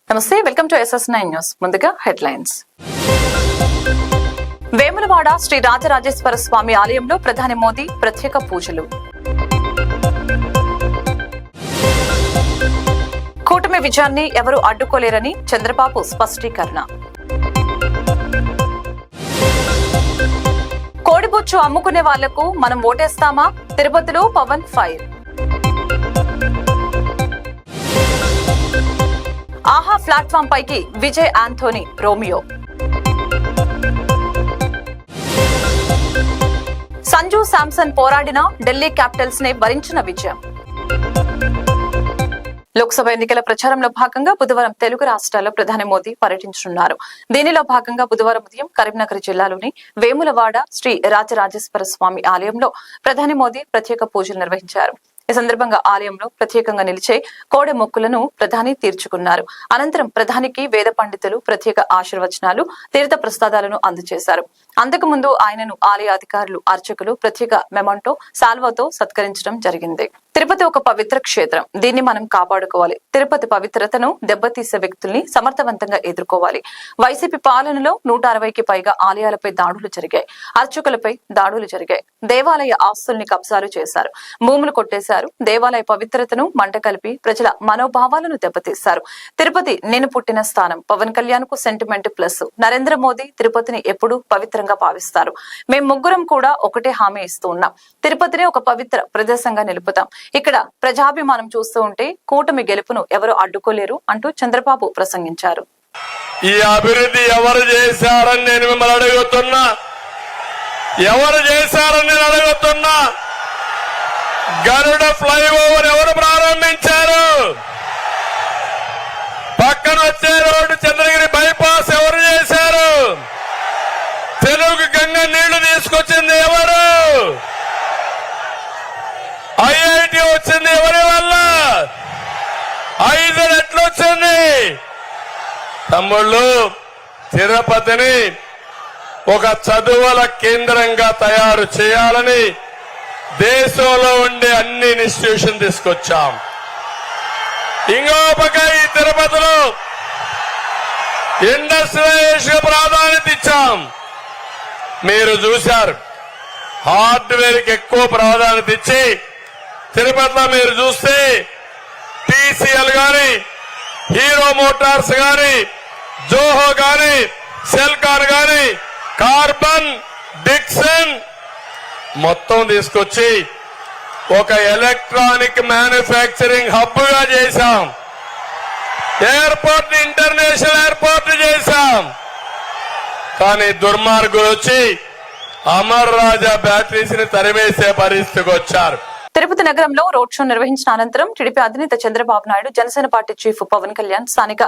నమస్తే, welcome to SS9 news. ముందుగా headlines. Vemulawada Shri Rajarajeshwara స్వామి ఆలయంలో ప్రధాని మోదీ ప్రత్యేక పూజలు. కూటమి విజయాన్ని ఎవరూ అడ్డుకోలేరని చంద్రబాబు స్పష్టీకరణ. కోడిబొచ్చు అమ్ముకునే వాళ్లకు మనం ఓటేస్తామా? తిరుపతిలో పవన్ ఫైర్. ఆహా ప్లాట్ఫామ్ పైకి విజయ్ ఆంథోనీ రోమియో. సంజు శాంసన్ పోరాడిన ఢిల్లీ క్యాపిటల్స్ నే భరించిన విజయం. లోక్సభ ఎన్నికల ప్రచారంలో భాగంగా బుధవారం తెలుగు రాష్ట్రాల్లో ప్రధాని మోదీ పర్యటించనున్నారు. దీనిలో భాగంగా బుధవారం ఉదయం కరీంనగర్ జిల్లాలోని వేములవాడ శ్రీ రాజరాజేశ్వర స్వామి ఆలయంలో ప్రధాని మోదీ ప్రత్యేక పూజలు నిర్వహించారు. ఈ సందర్భంగా ఆలయంలో ప్రత్యేకంగా నిలిచే కోడె మొక్కులను ప్రధాని తీర్చుకున్నారు. అనంతరం ప్రధానికి వేద పండితులు ప్రత్యేక ఆశీర్వచనాలు, తీర్థ ప్రసాదాలను అందజేశారు. అంతకుముందు ఆయనను ఆలయ అధికారులు, అర్చకులు ప్రత్యేక మెమంటో సాల్వాతో సత్కరించడం జరిగింది. తిరుపతి ఒక పవిత్ర క్షేత్రం. దీన్ని మనం కాపాడుకోవాలి. తిరుపతి పవిత్రతను దెబ్బతీసే వ్యక్తుల్ని సమర్థవంతంగా ఎదుర్కోవాలి. వైసీపీ పాలనలో 160కి పైగా ఆలయాలపై దాడులు జరిగాయి. అర్చకులపై దాడులు జరిగాయి. దేవాలయ ఆస్తుల్ని కబ్జాలు చేశారు. భూములు కొట్టేశారు. దేవాలయ పవిత్రతను మంట కలిపి ప్రజల మనోభావాలను దెబ్బతీశారు. తిరుపతి నేను పుట్టిన స్థానం. పవన్ కళ్యాణ్ కు సెంటిమెంట్ ప్లస్. నరేంద్ర మోదీ తిరుపతిని ఎప్పుడూ పవిత్రంగా భావిస్తారు. మేం ముగ్గురం కూడా ఒకటే హామీ ఇస్తూ ఉన్నాం. తిరుపతిని ఒక పవిత్ర ప్రదేశంగా నిలుపుతాం. ఇక్కడ ప్రజాభిమానం చూస్తూ ఉంటే కూటమి గెలుపును ఎవరు అడ్డుకోలేరు అంటూ చంద్రబాబు ప్రసంగించారు. ఈ అభివృద్ధి ఎవరు చేశారని నేను మిమ్మల్ని అడుగుతున్నా. ఎవరు చేశారని నేను అడుగుతున్నా. గరుడ ఫ్లైఓవర్ ఎవరు ప్రారంభించారు? పక్కన వచ్చే రోడ్డు చంద్రగిరి బైపాస్ ఎవరు చేశారు? తెలుగు గంగ నీళ్లు తీసుకొచ్చింది ఎవరు? ఐఐటి వచ్చింది ఎవరి వల్ల? 5 రెట్లు వచ్చింది. తమ్ముళ్ళు, తిరుపతిని ఒక చదువుల కేంద్రంగా తయారు చేయాలని దేశంలో ఉండే అన్ని ఇన్స్టిట్యూషన్ తీసుకొచ్చాం. ఇంకో పక్క ఈ తిరుపతిలో ఇండస్ట్రియలైజేషన్ ప్రాధాన్యత ఇచ్చాం. మీరు చూశారు, హార్డ్వేర్ కి ఎక్కువ ప్రాధాన్యత ఇచ్చి తిరుపతిలో మీరు చూస్తే TCL గాని, హీరో మోటార్స్ గాని, జోహో గాని, సెల్కార్ గాని, కార్బన్, డిక్సన్ మొత్తం తీసుకొచ్చి ఒక ఎలక్ట్రానిక్ మ్యానుఫ్యాక్చరింగ్ హబ్ గా చేశాం. ఎయిర్పోర్ట్ ఇంటర్నేషనల్ ఎయిర్పోర్ట్ చేశాం. కానీ దుర్మార్గులు వచ్చి అమర్ రాజా బ్యాటరీస్ ని తరిమేసే పరిస్థితికి వచ్చారు. తిరుపతి నగరంలో రోడ్ షో నిర్వహించిన అనంతరం టీడీపీ అధినేత చంద్రబాబు నాయుడు, జనసేన పార్టీ చీఫ్ పవన్ కళ్యాణ్ స్థానిక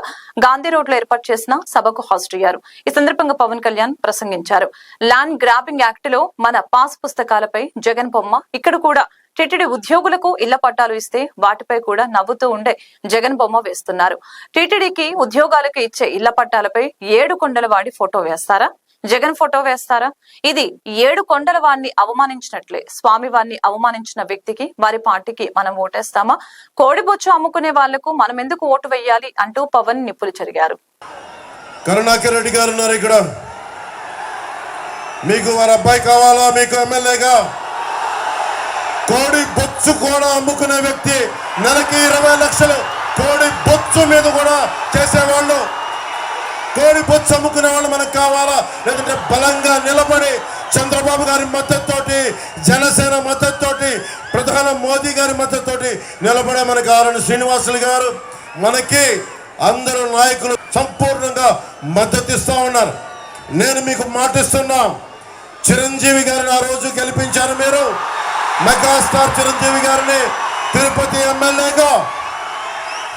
గాంధీ రోడ్ లో ఏర్పాటు చేసిన సభకు హాజరయ్యారు. ఈ సందర్భంగా పవన్ కళ్యాణ్ ప్రసంగించారు. ల్యాండ్ గ్రాబింగ్ యాక్ట్ లో మన పాస్ పుస్తకాలపై జగన్ బొమ్మ, ఇక్కడ కూడా టీటీడీ ఉద్యోగులకు ఇళ్ల పట్టాలు ఇస్తే వాటిపై కూడా నవ్వుతూ ఉండే జగన్ బొమ్మ వేస్తున్నారు. టీటీడీకి ఉద్యోగాలకు ఇచ్చే ఇళ్ల పట్టాలపై 7 కొండల వాడి ఫోటో వేస్తారా? జగన్ ఫోటో వేస్తారా? ఇది 7 కొండల వారిని అవమానించినట్లే. స్వామి వారిని అవమానించిన వ్యక్తికి, వారి పార్టీకి మనం ఓటేస్తామా? కోడిబొచ్చు అమ్ముకునే వాళ్లకు మనం ఎందుకు ఓటు వేయాలి అంటూ పవన్ నిప్పులు చెరిగారు. కరుణాకర్ రెడ్డి గారు ఉన్నారు ఇక్కడ. మీకు వారి అబ్బాయి కావాలా? మీకు ఎమ్మెల్యేగా కోడి బొచ్చు కూడా అమ్ముకునే వ్యక్తి, నెలకి 20 లక్షలు కోడి బొచ్చు మీద కూడా చేసేవాళ్ళు, కోడి బొచ్చు అమ్ముకునే వాళ్ళు మనకు కావాలా? లేదంటే బలంగా నిలబడి చంద్రబాబు గారి మద్దతుతోటి, జనసేన మద్దతుతోటి, ప్రధాని మోదీ గారి మద్దతుతోటి నిలబడే మనకు కావాలని శ్రీనివాసులు గారు, మనకి అందరూ నాయకులు సంపూర్ణంగా మద్దతు ఇస్తా ఉన్నారు. నేను మీకు మాటిస్తున్నా, చిరంజీవి గారిని ఆ రోజు గెలిపించారు మీరు. మెగాస్టార్ చిరంజీవి గారిని తిరుపతి ఎమ్మెల్యేగా.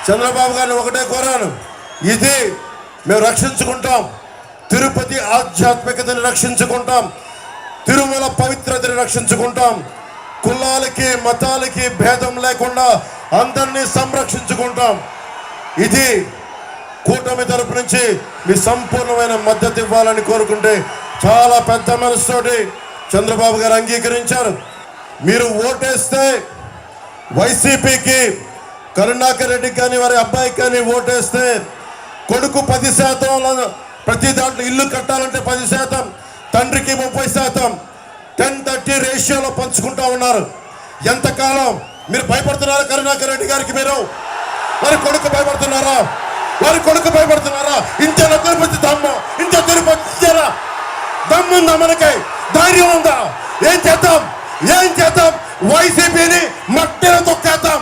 చంద్రబాబు గారిని ఒకటే కోరాను, ఇది మేము రక్షించుకుంటాం. తిరుపతి ఆధ్యాత్మికతని రక్షించుకుంటాం. తిరుమల పవిత్రతని రక్షించుకుంటాం. కులాలకి, మతాలకి భేదం లేకుండా అందరినీ సంరక్షించుకుంటాం. ఇది కూటమి తరపు నుంచి మీ సంపూర్ణమైన మద్దతు ఇవ్వాలని కోరుకుంటే చాలా పెద్ద మనసుతోటి చంద్రబాబు గారు అంగీకరించారు. మీరు ఓటేస్తే వైసీపీకి, కరుణాకర్ రెడ్డి కానీ వారి అబ్బాయికి కానీ ఓటేస్తే కొడుకు 10%, ప్రతి దాంట్లో ఇల్లు కట్టాలంటే 10%, తండ్రికి 30%, 10-30 రేషియోలో పంచుకుంటా ఉన్నారు. ఎంతకాలం మీరు భయపడుతున్నారా కరుణాకర్ రెడ్డి గారికి? మీరు వారి కొడుకు భయపడుతున్నారా? వారి కొడుకు భయపడుతున్నారా? ఇంత తిరుపతి దమ్ము, ఇంత తిరుపతి దమ్ముందా? మనకి ధైర్యం ఉందా? ఏం చేద్దాం? వైసీపీని మట్టిలో తొక్కేద్దాం,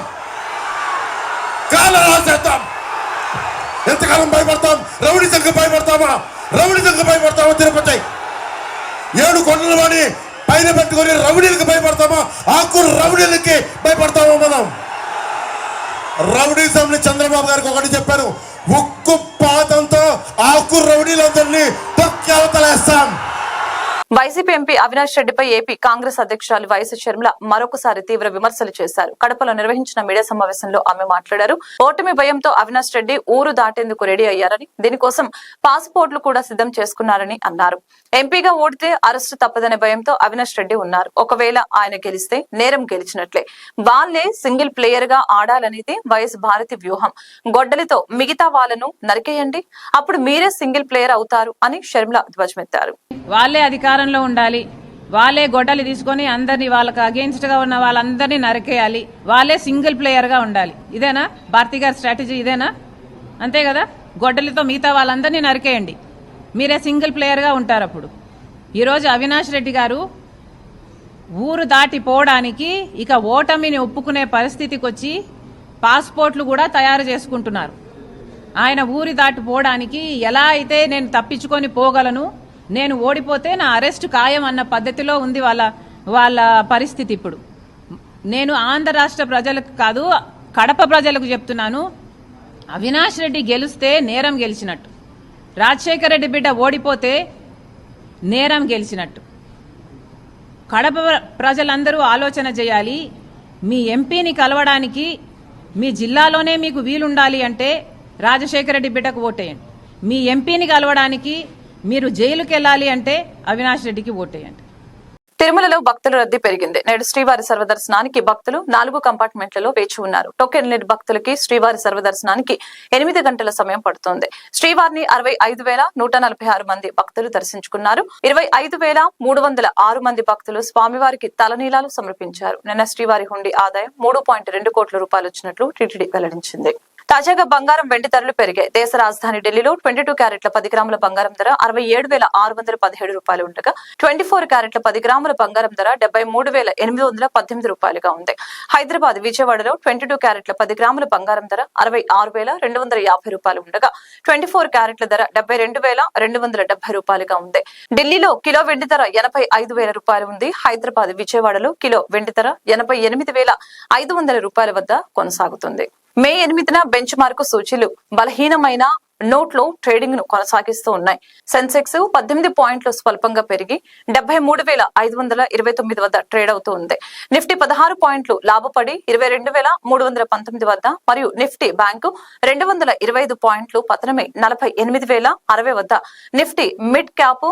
కాలం రాసేద్దాం. ఎంతకాలం భయపడతాం? రౌడీజంకి భయపడతామా? తిరుపతి 7 కొండల వాడి పైన పెట్టుకుని రౌడీలకు భయపడతామా? ఆకురు రౌడీలకి భయపడతామా? మనం రౌడీజంని చంద్రబాబు గారికి ఒకటి చెప్పాను, ఉక్కు పాతంతో ఆకురు రౌడీలందరినీ తొక్కి అవతలేస్తాం. వైసీపీ ఎంపీ అవినాష్ రెడ్డిపై ఏపీ కాంగ్రెస్ అధ్యక్షురాలు వైఎస్ షర్మిల మరొకసారి తీవ్ర విమర్శలు చేశారు. కడపలో నిర్వహించిన మీడియా సమావేశంలో ఆమె మాట్లాడారు. ఓటమి భయంతో అవినాష్ రెడ్డి ఊరు దాటేందుకు రెడీ అయ్యారని, దీనికోసం పాస్పోర్ట్లు కూడా సిద్ధం చేసుకున్నారని అన్నారు. ఎంపీగా ఓడితే అరెస్టు తప్పదనే భయంతో అవినాష్ రెడ్డి ఉన్నారు. ఒకవేళ ఆయన గెలిస్తే నేరం గెలిచినట్లే. వాళ్లే సింగిల్ ప్లేయర్ గా ఆడాలనేది వైఎస్ భారతి వ్యూహం. గొడ్డలితో మిగతా వాళ్ళను నరికేయండి, అప్పుడు మీరే సింగిల్ ప్లేయర్ అవుతారు అని షర్మిల ధ్వజమెత్తారు. వాళ్ళే అధికారంలో ఉండాలి, వాళ్ళే గొడ్డలి తీసుకొని అందరినీ వాళ్ళకి అగెయిన్స్ట్ గా ఉన్న వాళ్ళందరినీ నరికేయాలి, వాళ్ళే సింగిల్ ప్లేయర్ గా ఉండాలి. ఇదేనా భారతి గారి స్ట్రాటజీ? ఇదేనా? అంతే కదా, గొడ్డలితో మిగతా వాళ్ళందరినీ నరికేయండి, మీరే సింగిల్ ప్లేయర్ గా ఉంటారు. అప్పుడు ఈరోజు అవినాష్ రెడ్డి గారు ఊరు దాటిపోవడానికి ఇక ఓటమిని ఒప్పుకునే పరిస్థితికి వచ్చి పాస్పోర్ట్లు కూడా తయారు చేసుకుంటున్నారు. ఆయన ఊరి దాటిపోవడానికి ఎలా అయితే నేను తప్పించుకొని పోగలను, నేను ఓడిపోతే నా అరెస్ట్ ఖాయం అన్న పద్ధతిలో ఉంది వాళ్ళ పరిస్థితి. ఇప్పుడు నేను ఆంధ్ర రాష్ట్ర ప్రజలకు కాదు, కడప ప్రజలకు చెప్తున్నాను, అవినాష్ రెడ్డి గెలిస్తే నేరం గెలిచినట్టు, రాజశేఖర రెడ్డి బిడ్డ ఓడిపోతే నేరం గెలిచినట్టు. కడప ప్రజలందరూ ఆలోచన చేయాలి. మీ ఎంపీని కలవడానికి మీ జిల్లాలోనే మీకు వీలుండాలి అంటే రాజశేఖర రెడ్డి బిడ్డకు ఓటేయండి. మీ ఎంపీని కలవడానికి మీరు జైలుకి వెళ్ళాలి అంటే అవినాష్ రెడ్డికి ఓటేయండి. తిరుమలలో భక్తుల రద్దీ పెరిగింది. నేడు శ్రీవారి సర్వదర్శనానికి భక్తులు 4 కంపార్ట్మెంట్లలో వేచి ఉన్నారు. టోకెన్ లేని భక్తులకి శ్రీవారి సర్వదర్శనానికి 8 గంటల సమయం పడుతోంది. శ్రీవారిని 65,146 మంది భక్తులు దర్శించుకున్నారు. 25,306 మంది భక్తులు స్వామివారికి తలనీలాలు సమర్పించారు. నిన్న శ్రీవారి హుండీ ఆదాయం 3.2 కోట్ల రూపాయలు వచ్చినట్లు టీటీడీ వెల్లడించింది. తాజాగా బంగారం, వెండి ధరలు పెరిగాయి. దేశ రాజధాని ఢిల్లీలో 22 క్యారెట్ల 10 గ్రాముల బంగారం ధర 67,617 రూపాయలు ఉండగా 24 క్యారెట్ల 10 గ్రాముల బంగారం ధర 73,818 రూపాయలుగా ఉంది. హైదరాబాద్, విజయవాడలో 22 క్యారెట్ల 10 గ్రాముల బంగారం ధర 66,250 రూపాయలు ఉండగా 24 క్యారెట్ల ధర 72,270 రూపాయలుగా ఉంది. ఢిల్లీలో కిలో వెండి ధర 85,000 రూపాయలు ఉంది. హైదరాబాద్, విజయవాడలో కిలో వెండి ధర 88,500 రూపాయల వద్ద కొనసాగుతుంది. మే 8న బెంచ్ మార్కు సూచీలు బలహీనమైన నోట్లో ట్రేడింగ్ ను కొనసాగిస్తూ ఉన్నాయి. సెన్సెక్స్ 18 పాయింట్లు స్వల్పంగా పెరిగి 73,529 వద్ద ట్రేడ్ అవుతూ ఉంది. నిఫ్టీ 16 పాయింట్లు లాభపడి 22,319 వద్ద, మరియు నిఫ్టీ బ్యాంకు 225 పాయింట్లు పతనమై 48,060 వద్ద. నిఫ్టీ మిడ్ క్యాప్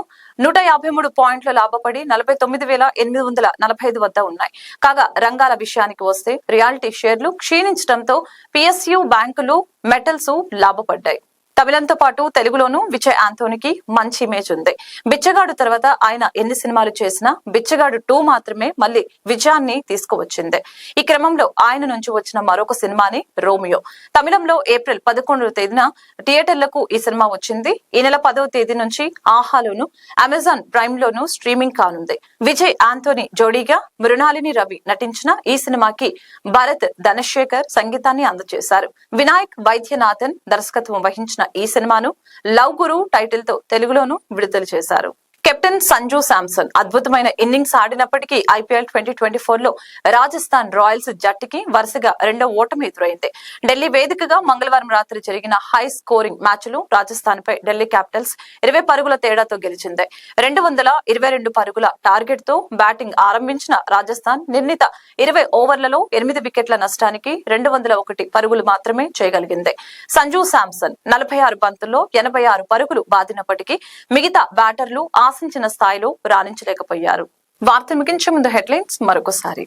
153 పాయింట్లు లాభపడి 49,845 వద్ద ఉన్నాయి. కాగా రంగాల విషయానికి వస్తే రియాలిటీ షేర్లు క్షీణించడంతో పిఎస్యు, బ్యాంకులు, మెటల్స్ లాభపడ్డాయి. తమిళంతో పాటు తెలుగులోనూ విజయ్ ఆంథోనీకి మంచి ఇమేజ్ ఉంది. బిచ్చగాడు తర్వాత ఆయన ఎన్ని సినిమాలు చేసినా బిచ్చగాడు 2 మాత్రమే మళ్లీ విజయాన్ని తీసుకువచ్చింది. ఈ క్రమంలో ఆయన నుంచి వచ్చిన మరొక సినిమాని రోమియో. తమిళంలో ఏప్రిల్ 11వ తేదీన థియేటర్లకు ఈ సినిమా వచ్చింది. ఈ నెల 10వ తేదీ నుంచి ఆహాలోను, అమెజాన్ ప్రైమ్ లోను స్ట్రీమింగ్ కానుంది. విజయ్ ఆంథోనీ జోడీగా మృణాలిని రవి నటించిన ఈ సినిమాకి భరత్ ధనశేఖర్ సంగీతాన్ని అందజేశారు. వినాయక్ వైద్యనాథన్ దర్శకత్వం వహించిన ఈ సినిమాను లవ్ గురు టైటిల్ తో తెలుగులోనూ విడుదల చేశారు. కెప్టెన్ సంజు శాంసన్ అద్భుతమైన ఇన్నింగ్స్ ఆడినప్పటికీ ఐపీఎల్ 2024లో రాజస్థాన్ రాయల్స్ జట్టుకి వరుసగా 2వ ఓటమి ఎదురైంది. ఢిల్లీ వేదికగా మంగళవారం రాత్రి జరిగిన హై స్కోరింగ్ మ్యాచ్ లో రాజస్థాన్ పై ఢిల్లీ క్యాపిటల్స్ 20 పరుగుల తేడాతో గెలిచింది. 222 పరుగుల టార్గెట్ తో బ్యాటింగ్ ఆరంభించిన రాజస్థాన్ నిర్ణీత 20 ఓవర్లలో 8 వికెట్ల నష్టానికి 201 పరుగులు మాత్రమే చేయగలిగింది. సంజు శాంసన్ 46 బంతుల్లో 86 పరుగులు బాదినప్పటికీ మిగతా బ్యాటర్లు ఆశించిన స్థాయిలో రాణించలేకపోయారు. వార్త ముగించే ముందు హెడ్లైన్స్ మరొకసారి.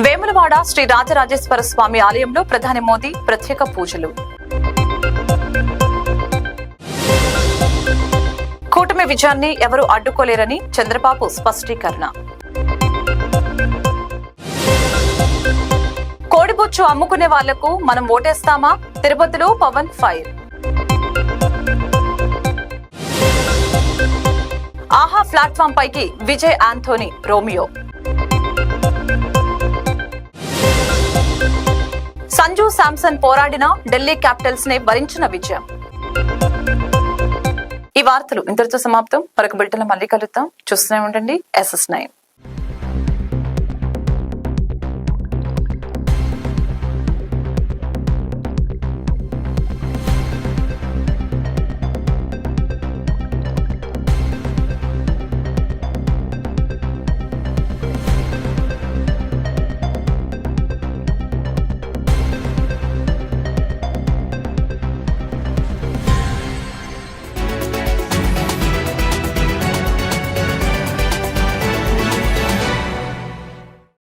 వేములవాడ శ్రీ రాజరాజేశ్వర స్వామి ఆలయంలో ప్రధాని మోదీ ప్రత్యేక పూజలు. కూటమి విజయాన్ని ఎవరూ అడ్డుకోలేరని చంద్రబాబు స్పష్టీకరణ. కోడిబొచ్చు అమ్ముకునే వాళ్లకు మనం ఓటేస్తామా? తిరుపతిలో పవన్ ఫైర్. ఆహా ప్లాట్ఫామ్ పైకి విజయ్ ఆంథోనీ రోమియో. సంజు శాంసన్ పోరాడిన ఢిల్లీ క్యాపిటల్స్ నే భరించిన విజయం. ఈ వార్తలు ఇంతటితో సమాప్తం. మరొక బిల్టన్లో మళ్ళీ కలుద్దాం. చూస్తూనే ఉండండి SS9.